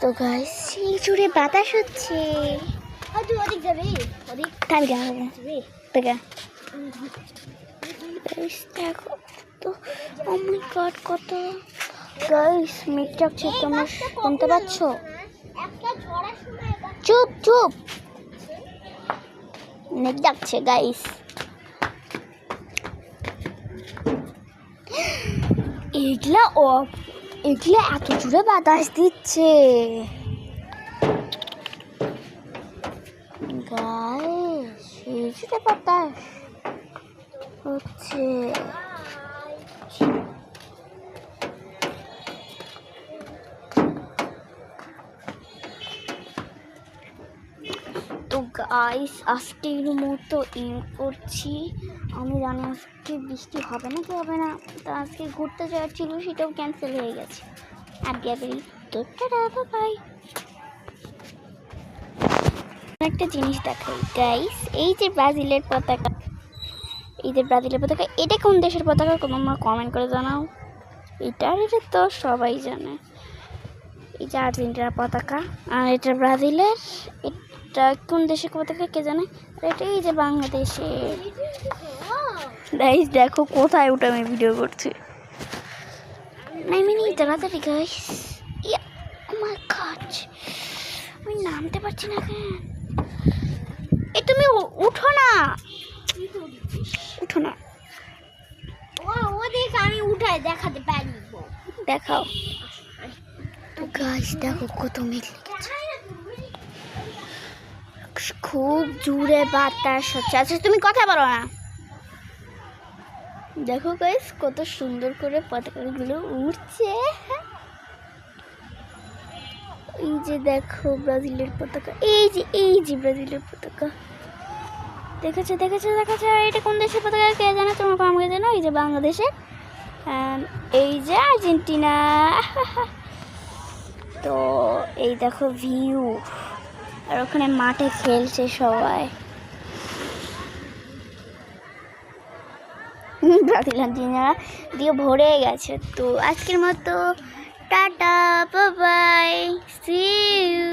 তো গাইস সেই জুড়ে বাতাস হচ্ছে। দেখো তো, ও মাই গড, কত গাইস মেঘ ডাকছে, তোমরা শুনতে পাচ্ছ? চুপ চুপ, মেঘ ডাকছে গাইস। এগুলা এত জোরে বাতাস দিচ্ছে গাইস, এই জোরে বাতাস হচ্ছে। তো গাইস আজকের মতো এন্ড করছি। আমি জানি আজকে বৃষ্টি হবে না কি হবে না, তো আজকে ঘুরতে যাওয়ার ছিল, সেটাও ক্যান্সেল হয়ে গেছে। আর গ্যাবেরি তো টাটা বাই। একটা জিনিস দেখাই গাইস, এই যে ব্রাজিলের পতাকা, এটা কোন দেশের পতাকা তোমরা কমেন্ট করে জানাও। এটা তো সবাই জানে, এই যে আর্জেন্টিনার পতাকা, আর এটা ব্রাজিলের। এটা কোন দেশের পতাকা কে জানে? এটা এই যে বাংলাদেশের। গাইস দেখো কোথায় ওটা আমি ভিডিও করছি। তাড়াতাড়ি গাইস, ও মাই গড, আমি নামতে পারছি না কেন? তুমি উঠো না, উঠো না। আমি উঠাই দেখাতে পারি, দেখাও। তো গাইস দেখো কত মেঘ, খুব জোরে বাতাস হচ্ছে। আচ্ছা তুমি কথা বলো না। দেখো গাইস কত সুন্দর করে পতাকাগুলো উড়ছে। এই যে দেখো ব্রাজিলের পতাকা, এই যে ব্রাজিলের পতাকা। দেখেছো? এটা কোন দেশের পতাকা কে জানো? তোমাকে আমাকে জানো? এই যে বাংলাদেশের, এই যে আর্জেন্টিনা। তো এই দেখো ভিউ, আর ওখানে মাঠে খেলছে সবাই। ব্রাজিল আর্জেন্টিনা দিয়ে ভরে গেছে। তো আজকের মতো tata, bye bye, see you.